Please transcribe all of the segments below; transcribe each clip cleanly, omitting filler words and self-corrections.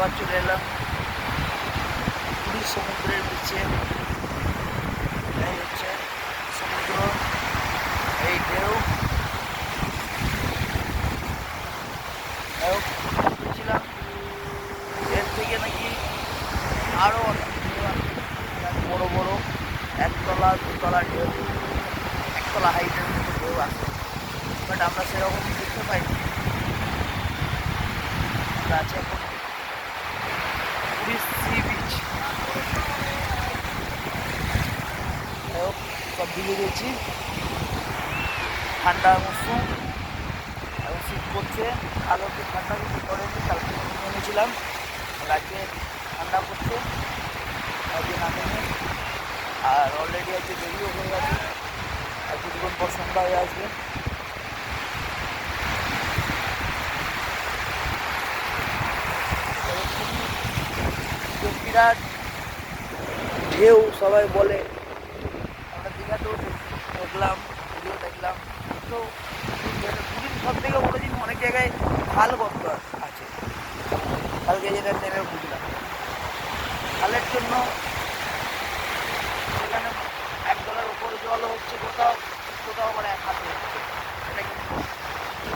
আবার চলে এলাম পুরীর সমুদ্রের বিচে। এই হচ্ছে সমুদ্র, এই ঢেউ। বলছিলাম এর থেকে নাকি আরও অনেক ঢেউ আছে, বড় বড় একতলা দুতলা ঢেউ, একতলা হাইটের মতো ঢেউ আছে, বাট আমরা সেরকম দেখতে পাইনি। আমরা আছি এখন পুরীর সি বিচ। সব দিকে গেছি, ঠান্ডা মৌসুম, এখন শীত করছে। কালকে ঠান্ডা কিছু পড়েনি, কালকে নেমেছিলাম, আজকে ঠান্ডা করছে, আজকে নামেনি। আর অলরেডি আজকে দেরিও হয়ে গেছে, আর কিছুক্ষণ পর সন্ধ্যা হয়ে আসবে। বিরাট ঢেউ সবাই বলে, আমরা দীঘাতেও দেখলাম, ভিডিও দেখলাম। তো পুরীর সব থেকে বড় জিনিস, অনেক জায়গায় খাল গর্ত আছে। কালকে যেটা নেমে বুঝলাম, খালের জন্য সেখানে একদলের উপরে জল হচ্ছে, কোথাও কোথাও আবার এক হাতে হচ্ছে। এটা কিন্তু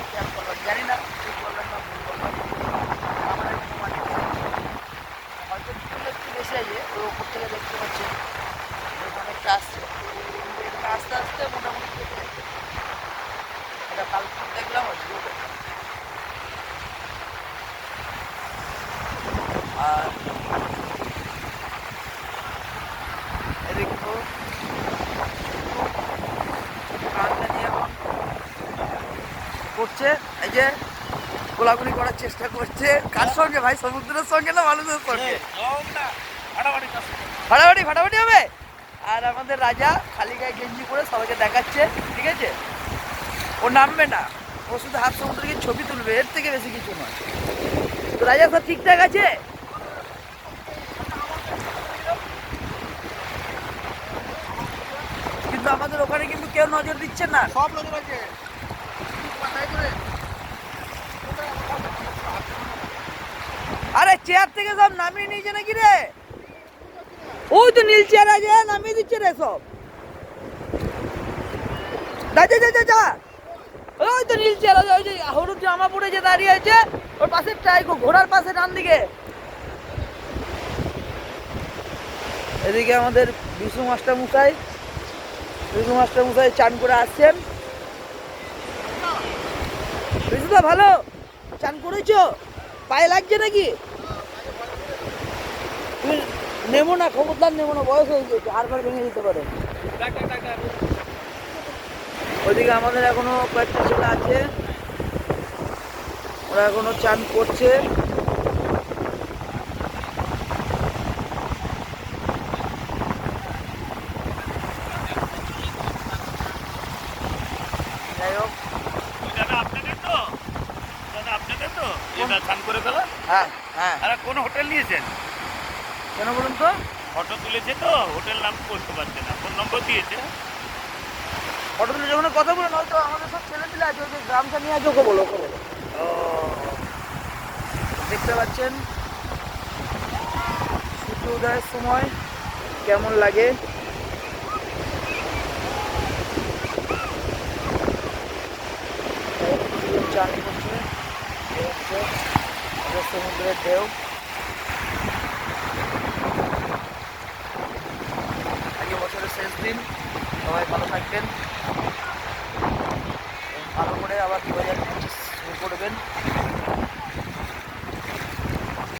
খেয়াল করলাম, জানি না ঠিক বললাম না ভুল বললাম, আমার একটু মানে হয়তো একটু বেশি আছে, ওর ওপর থেকে দেখতে পাচ্ছেন অনেকটা আসছে, কিন্তু এখানে আস্তে আস্তে মোটামুটি কেটে যাচ্ছে। এটা কালকে দেখলাম, আজকেও দেখলাম। আর এদিকে তো করছে, এই যে গোলাগুলি করার চেষ্টা করছে। কার সঙ্গে ভাই? সমুদ্রের সঙ্গে না মানুষের সঙ্গে? ফাটাফাটি ফাটাফাটি হবে। আর আমাদের রাজা খালি গায়ে গেঞ্জি পরে সবাইকে দেখাচ্ছে, ঠিক আছে? ও নামবে না, ও শুধু হাত সমুদ্রকে ছবি তুলবে, এর থেকে বেশি কিছু নয়। তো রাজা সব ঠিকঠাক আছে? কিন্তু আমাদের ওখানে কিন্তু কেউ নজর দিচ্ছে না। সব নজর আছে। আরে চেয়ার থেকে সব নামিয়ে নিয়েছে নাকি রে? ওই তো নীল চেয়ার আছে, নামিয়ে দিচ্ছে রে সব। যা ওই তো নীল চেয়ার আছে, ওই যে হলুদ জামা পরে যে দাঁড়িয়ে আছে, ওর পাশে টাইগো ঘোড়ার পাশে ডান দিকে। এদিকে আমাদের বিশু মাস্টার মশাই চান করে আসছেন। বিশুদা ভালো চান করেছো? পায়ে লাগছে নাকি? তুমি নেবো না, খবরদার নেবো না, বয়স হয়ে গেছে, হাড় ভেঙে দিতে পারে। ওইদিকে আমাদের এখনো কয়েকটা ছেলে আছে, ওরা এখনো চান করছে। যাই হোক, হ্যাঁ হ্যাঁ। কোন হোটেল নিয়েছেন? কেন বলুন তো? ফটো তুলেছে তো, হোটেল নাম করতে পারছে না, ফোন নম্বর দিয়েছে। ফটো তুলে যখন কথা বলে, নয়তো আমাদের সব ছেলে দিলে আছে, ওই যে গ্রামটা নিয়ে আছে, ওকে বলো। ও দেখতে পাচ্ছেন সূর্য উদয়ের সময় কেমন লাগে। চান করছে, সমুদ্রের ঢেউ। আজকে বছরের শেষ দিন, সবাই ভালো থাকবেন, ভালো করে আবার 2025 শুরু করবেন।